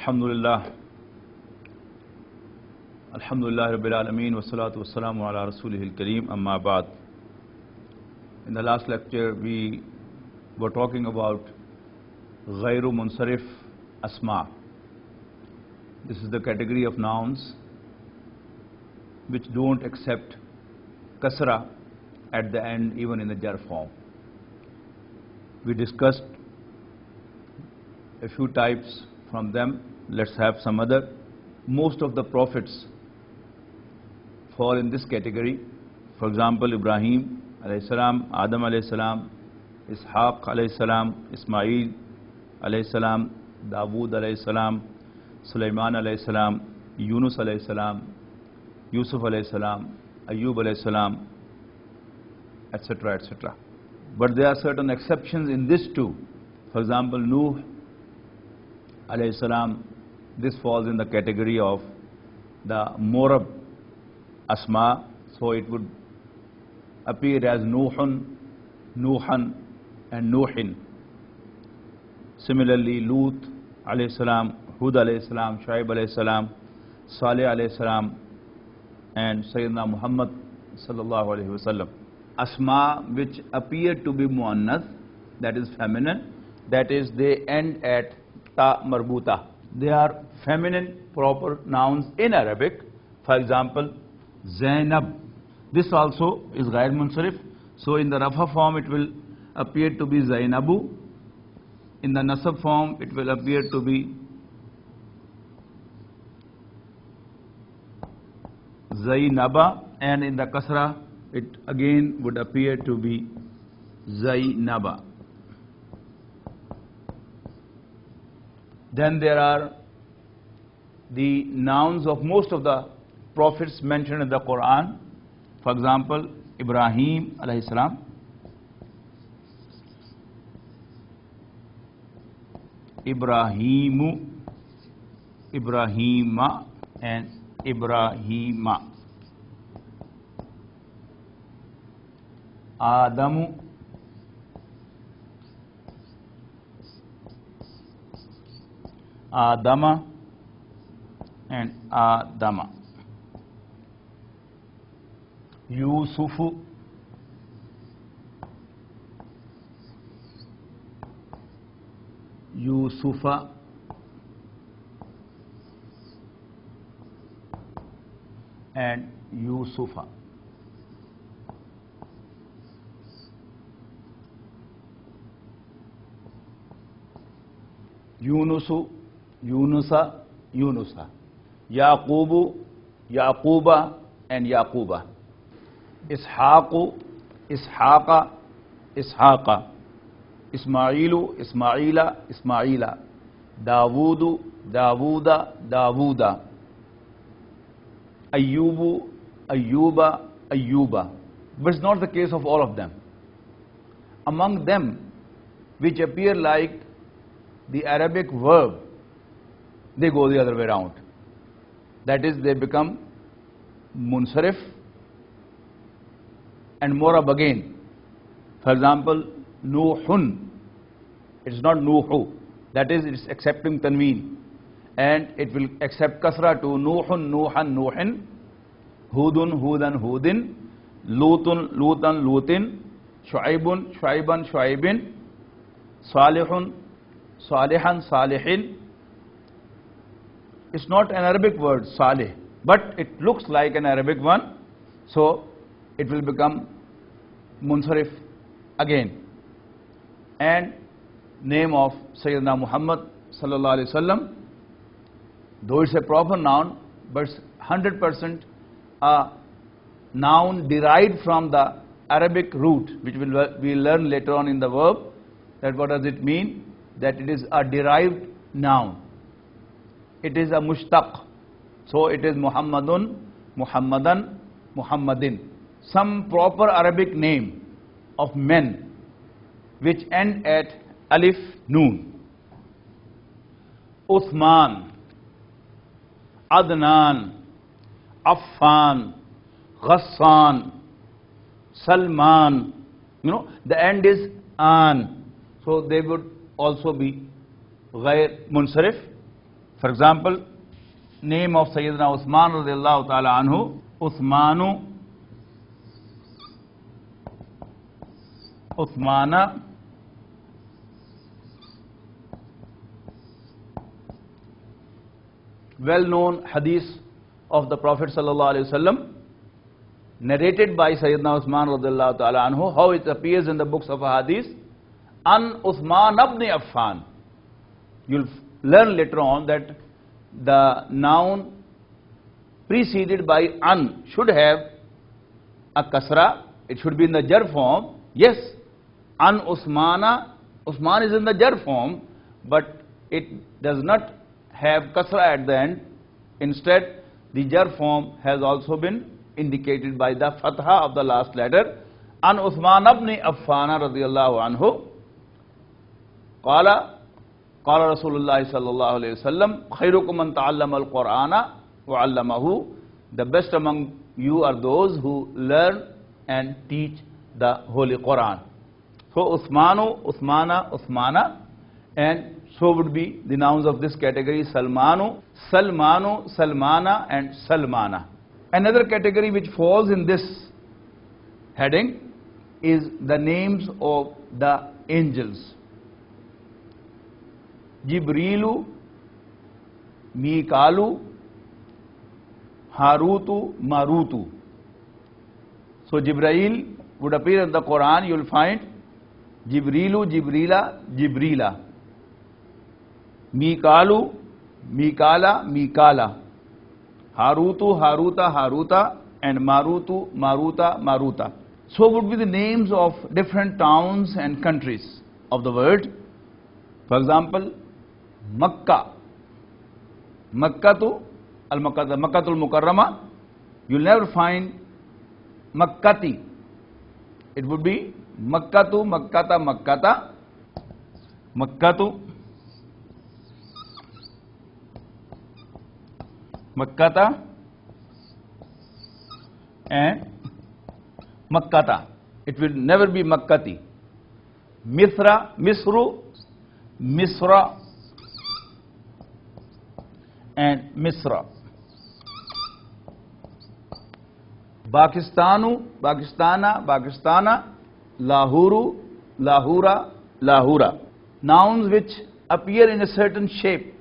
Alhamdulillah Rabbil Alameen wa salatu wassalamu ala Rasulihil Kareem amma ba'd. In the last lecture we were talking about Ghairu Munsarif Asma. This is the category of nouns which don't accept kasra at the end even in the jar form. We discussed a few types from them. Let's have some other. Most of the prophets fall in this category. For example, Ibrahim alayhi salam, Adam alayhi salam, Ishaq alayhi salam, Ismail alayhi salam, Dawood alayhi salam, Sulaiman alayhi salam, Yunus alayhi salam, Yusuf alayhi salam, Ayyub alayhi salam, etc., etc. But there are certain exceptions in this too. For example, Nuh alayhi salam, this falls in the category of the Morab Asma, so it would appear as Nuhun, Nuhan and Nuhin. Similarly, Lut alayhi salam, Hud alayhi salam, Shuaib alayhi salam, Saleh alayhi salam and Sayyidina Muhammad sallallahu alayhi wasallam. Asma which appear to be muannath, that is feminine, that is they end at ta marbuta. They are feminine proper nouns in Arabic. For example, Zainab. This also is Ghair Munsarif. So in the Rafa form it will appear to be Zainabu. In the Nasab form it will appear to be Zainaba, and in the Kasra it again would appear to be Zainaba. Then there are the nouns of most of the prophets mentioned in the Quran. For example, Ibrahim alayhi salam, Ibrahimu, Ibrahima and Ibrahima. Adamu, Adama and Adama. Yusufu, Yusufa, and Yusufa. Yunusu, Yunusa, Yunusa. Yaqubu, Yaquba and Yaquba. Ishaqu, Ishaqa, Ishaqa. Ismailu, Ismaila, Ismaila. Dawudu, Dawuda, Dawuda. Ayyubu, Ayyuba, Ayyuba. But it's not the case of all of them. Among them, which appear like the Arabic verb, they go the other way around. That is, they become Munsarif and Morab again. For example, Nuhun, it's not Nuhu, that is, it's accepting Tanween, and it will accept Kasra to Nuhun, Nuhan, Nuhin, Hudun, Hudan, Hudin, Lutun, Lutan, Lutin, Shuaibun, Shuaiban, Shuaibin, Salihun, Salihan, Salihin. It's not an Arabic word, Salih, but it looks like an Arabic one, so it will become Munsarif again. And name of Sayyidina Muhammad sallallahu alaihi wasallam, though it's a proper noun, but it's 100% a noun derived from the Arabic root, which we'll learn later on in the verb. That what does it mean? That it is a derived noun. It is a mushtaq. So it is Muhammadun, Muhammadan, Muhammadin. Some proper Arabic name of men which end at alif, noon. Uthman, Adnan, Affan, Ghassan, Salman. The end is an. So they would also be Ghair Munsarif. For example, name of Sayyidina Uthman radiallahu ta'ala anhu, Uthmanu, Uthmana, well-known hadith of the Prophet sallallahu alaihi wasallam, narrated by Sayyidina Uthman radiallahu ta'ala anhu, how it appears in the books of hadith, An Uthman ibn Affan. You'll learn later on that the noun preceded by an should have a kasra, it should be in the jar form. Yes, an Uthmana, Uthman is in the jar form, but it does not have kasra at the end. Instead, the jar form has also been indicated by the fatha of the last letter. An Uthman ibn Affan radiyallahu anhu, qala qala Rasulullah sallallahu alayhi wasallam, khairukum man ta'allama al-Qur'ana wa 'allamahu. The best among you are those who learn and teach the Holy Quran. So Uthmanu, Uthmana, Uthmana, and so would be the nouns of this category: Salmanu, Salmanu, Salmana, and Salmana. Another category which falls in this heading is the names of the angels. Jibrilu, Mikalu, Harutu, Marutu. So Jibrail would appear in the Quran. You will find Jibrilu, Jibrila, Jibrila. Mikalu, Mikala, Mikala. Harutu, Haruta, Haruta, and Marutu, Maruta, Maruta. So would be the names of different towns and countries of the world. For example, Makkah. Makkatul Mukarrama. You'll never find Makkati. It would be Makkatu, Makkata, Makkata, Makkatu, Makkata, and Makkata. It will never be Makkati. Mithra, Misru, Misra, and Misra. Pakistanu, Pakistana, Pakistana, Lahuru, Lahura, Lahura. Nouns which appear in a certain shape,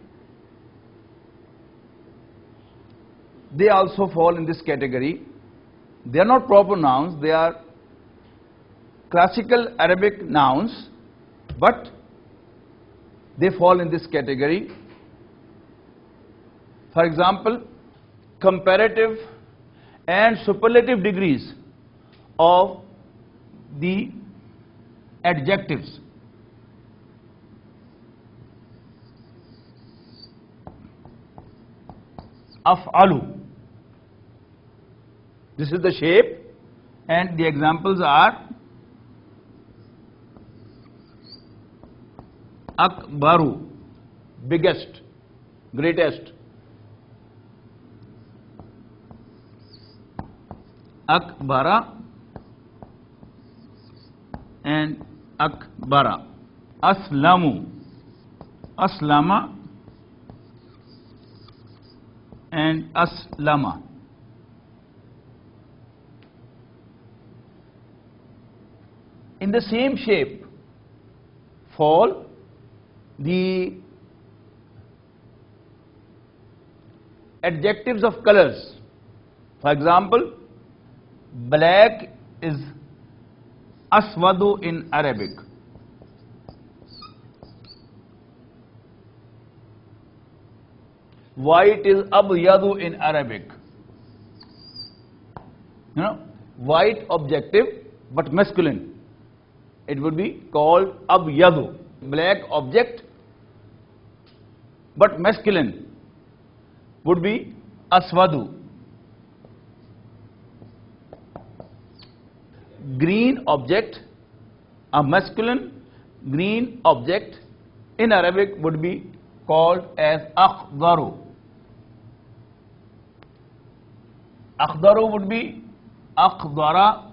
they also fall in this category. They are not proper nouns, they are classical Arabic nouns, but they fall in this category. For example, comparative and superlative degrees of the adjectives. Af'alu. This is the shape, and the examples are Akbaru, biggest, greatest. Akbara and Akbara. Aslamu, Aslama, and Aslama. In the same shape fall the adjectives of colors. For example, black is aswadu in Arabic. White is abyadu in Arabic. You know, white objective but masculine. It would be called abyadu. Black object but masculine would be aswadu. Green object, a masculine green object in Arabic would be called as akhdaru. Akhdaru would be akhdara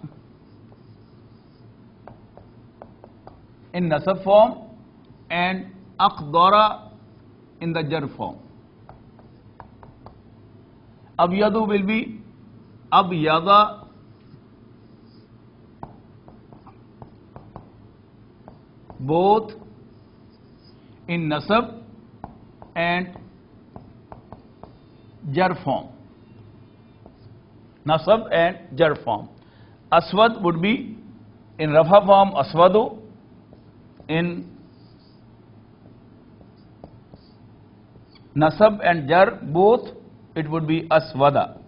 in nasab form and akhdara in the jar form. Abyadu will be abyada, both in nasab and jar form. Nasab and jar form. Aswad would be in rafa form aswadu, in nasab and jar both it would be aswada.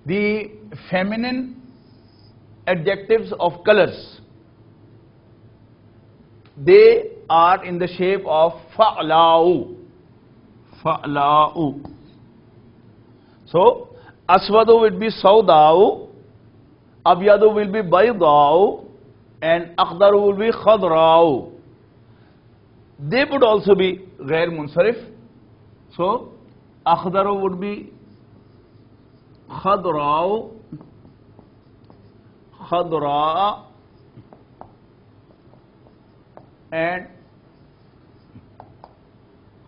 The feminine adjectives of colors, they are in the shape of fa'la'u. Fa'la'u. So aswadu will be sauda'u, abyadu will be bayda'u, and akhdaru will be khadra'u. They would also be ghair munsarif. So akhdaru would be khadra'u, khadra'a, and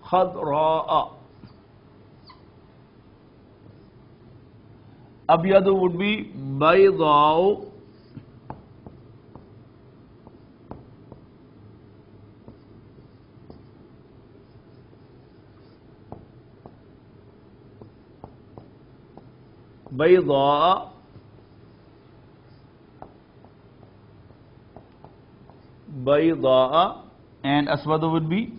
khadra'a. Abyadu would be bayda'u, bayda, bayda, and aswadu would be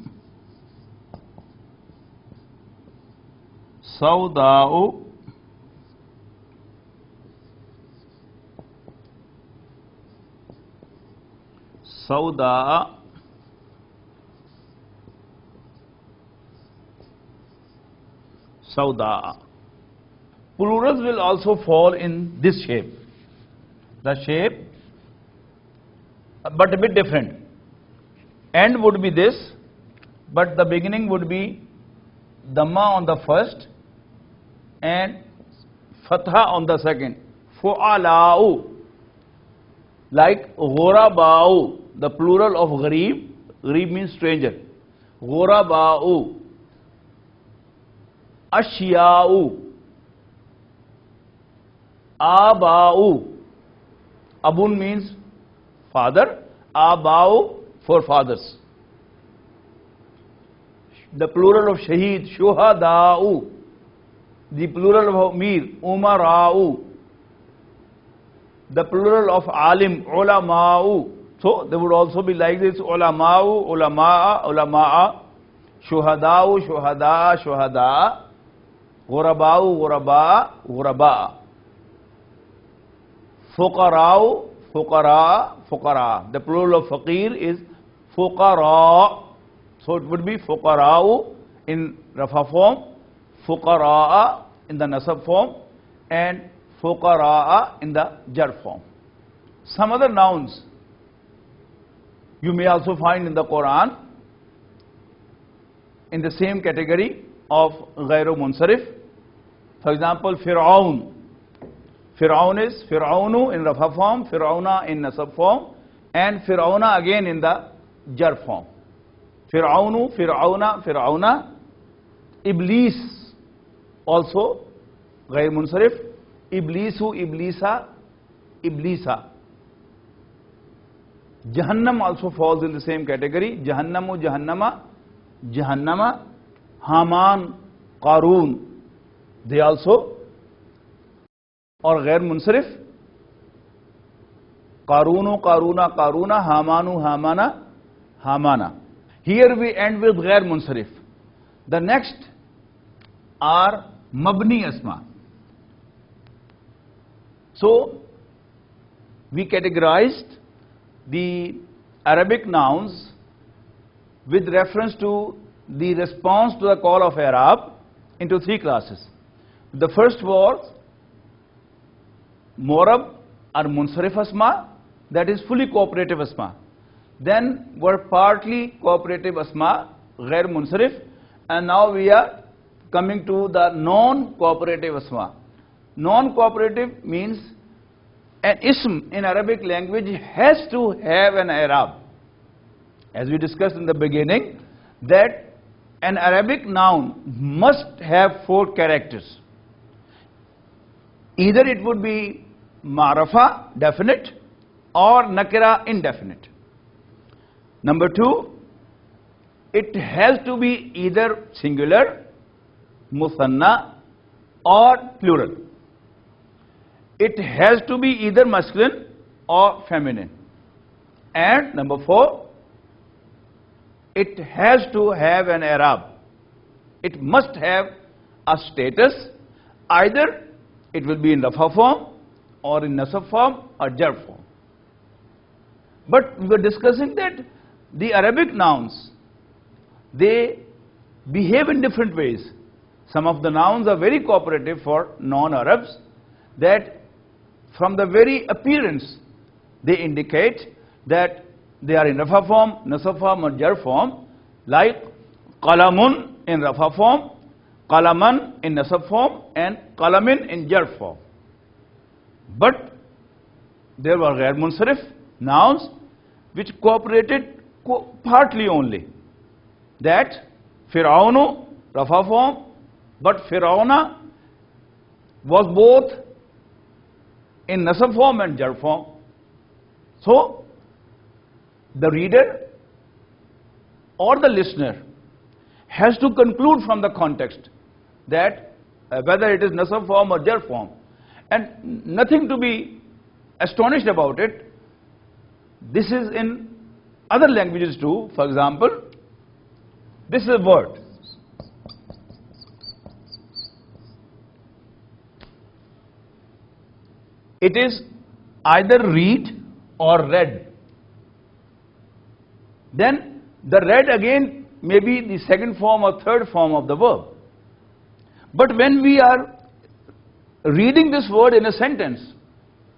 sauda'u, sauda'a, sauda'a. Plurals will also fall in this shape. The shape, but a bit different. End would be this, but the beginning would be Dhamma on the first and Fatha on the second. Fu'ala'u. Like Ghuraba'u, the plural of Gharib. Gharib means stranger. Ghuraba'u. Ashya'u. Aba'u. Abun means father. Aba'u, forefathers. The plural of Shaheed, Shuhada'u. The plural of Amir, Umara'u. The plural of Alim, Ulama'u. So they would also be like this: Ulama'u, Ulama'a, Ulama'a, Shuhada'u, Shuhada'a, Shuhada'a, Ghuraba'u, Ghuraba'a, Ghuraba'a. Fuqara'u, Fuqara, Fuqara. The plural of Faqir is Fuqara. So it would be Fuqara'u in Rafa form, Fuqara'a in the Nasab form, and Fuqara'a in the Jar form. Some other nouns you may also find in the Quran in the same category of Ghairu Munsarif. For example, Fir'aun. Fir'aun is Fir'aunu in Rafa form, Fir'auna in Nasab form, and Fir'auna again in the Jar form. Fir'aunu, Fir'auna, Fir'auna. Iblis also Ghair Munsarif. Iblisu, Iblisa, Iblisa. Jahannam also falls in the same category. Jahannamu, Jahannama, Jahannama. Haman, Qarun. They also or Ghair Munsarif. Qarunu, Qaruna, Qaruna. Hamanu, Hamana, Hamana. Here we end with Ghair Munsarif. The next are Mabni Asma. So we categorized the Arabic nouns with reference to the response to the call of Arab into three classes. The first was Morab or Munsarif Asma, that is fully cooperative Asma. Then were partly cooperative Asma, Ghair Munsarif, and now we are coming to the non-cooperative Asma. Non-cooperative means an ism in Arabic language has to have an Arab. As we discussed in the beginning, that an Arabic noun must have 4 characters. Either it would be ma'rafa, definite, or nakira, indefinite. Number 2, it has to be either singular, musanna, or plural. It has to be either masculine or feminine. And number 4, it has to have an i'rab. It must have a status. Either it will be in rafa form or in nasab form or jar form. But we were discussing that the Arabic nouns, they behave in different ways. Some of the nouns are very cooperative for non-Arabs, that from the very appearance they indicate that they are in rafa form, nasab form or jar form, like qalamun in rafa form, qalaman in nasab form, and qalamin in jar form. But there were ghair munsarif nouns which cooperated partly only. That Fir'aunu, rafa form, but Fir'auna was both in nasab form and jar form. So the reader or the listener has to conclude from the context that whether it is nasab form or jar form, and nothing to be astonished about it. This is in other languages too. For example, this is a word. It is either read or read. Then the read again may be the second form or third form of the verb. But when we are reading this word in a sentence,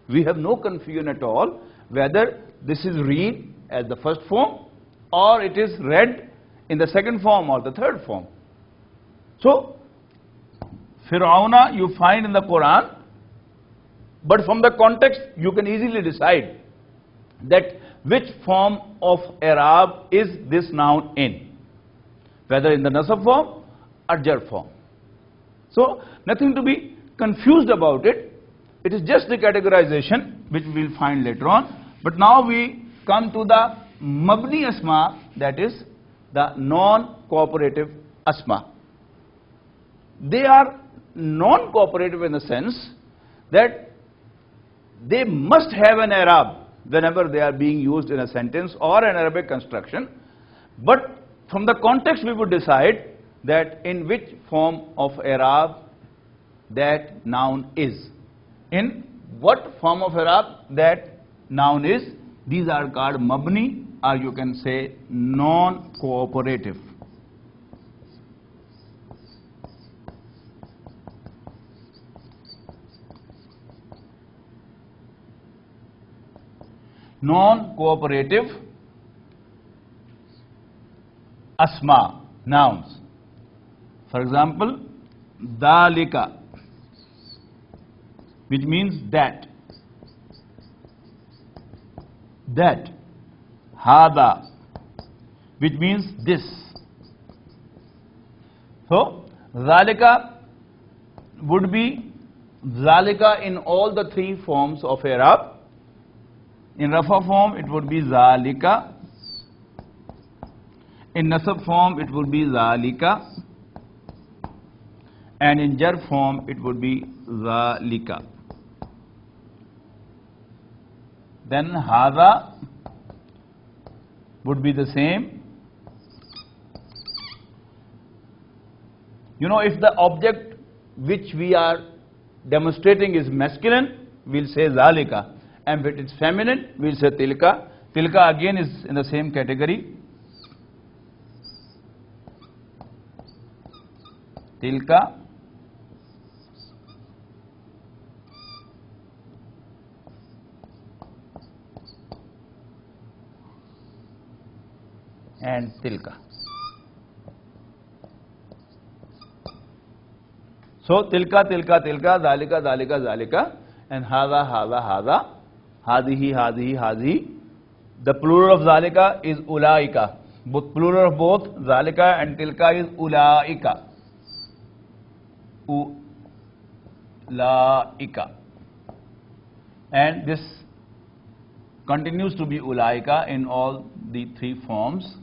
we have no confusion at all whether this is read as the first form or it is read in the second form or the third form. So Fir'auna you find in the Quran, but from the context you can easily decide that which form of i'rab is this noun in, whether in the nasab form or jar form. So nothing to be confused about it. It is just the categorization which we will find later on. But now we come to the mabni asma, that is the non-cooperative asma. They are non-cooperative in the sense that they must have an i'rab whenever they are being used in a sentence or an Arabic construction. But from the context we would decide that in which form of i'rab that noun is. In what form of i'rab that noun is. These are called mabni, or you can say non-cooperative. Non-cooperative asma, nouns. For example, dhalika, which means that. That. Hada, which means this. So dhalika would be dhalika in all the 3 forms of i'rab. In rafa form it would be zalika, in nasab form it would be zalika, and in jar form it would be zalika. Then hadha would be the same. You know, if the object which we are demonstrating is masculine, we'll say zalika. And if it is feminine, we'll say tilka. Tilka again is in the same category. Tilka. And tilka. So tilka, tilka, tilka, zalika, zalika, zalika, and hadha, hadha, hadha. Hadihi, hadihi, hadihi. The plural of zalika is ulaika. Both plural of both zalika and tilka is ulaika. Ulaika. And this continues to be ulaika in all the three forms.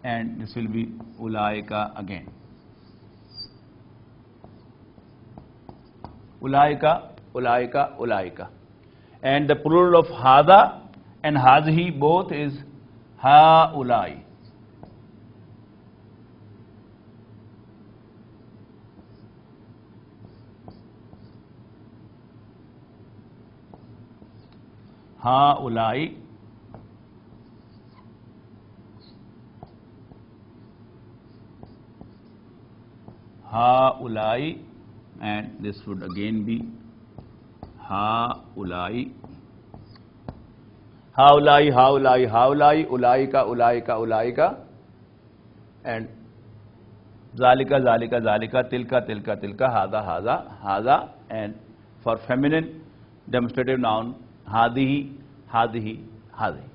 And this will be ulaika again. Ulaika, ulaika, ulaika. And the plural of hada and hazihi both is haulai. Haulai. Haulai, and this would again be haulai. Haulai, haulai, haulai, ulaika, ulaika, ulaika, and zalika, zalika, zalika, tilka, tilka, tilka, hada, hada, hada, and for feminine demonstrative noun, hadihi, hadihi, hadihi.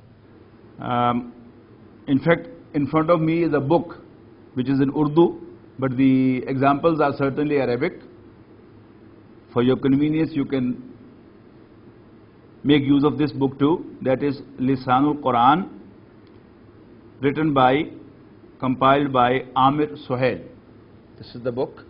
In fact, in front of me is a book which is in Urdu, but the examples are certainly Arabic. For your convenience, you can make use of this book too. That is Lisanul Quran, written by, compiled by Amir Suhail. This is the book.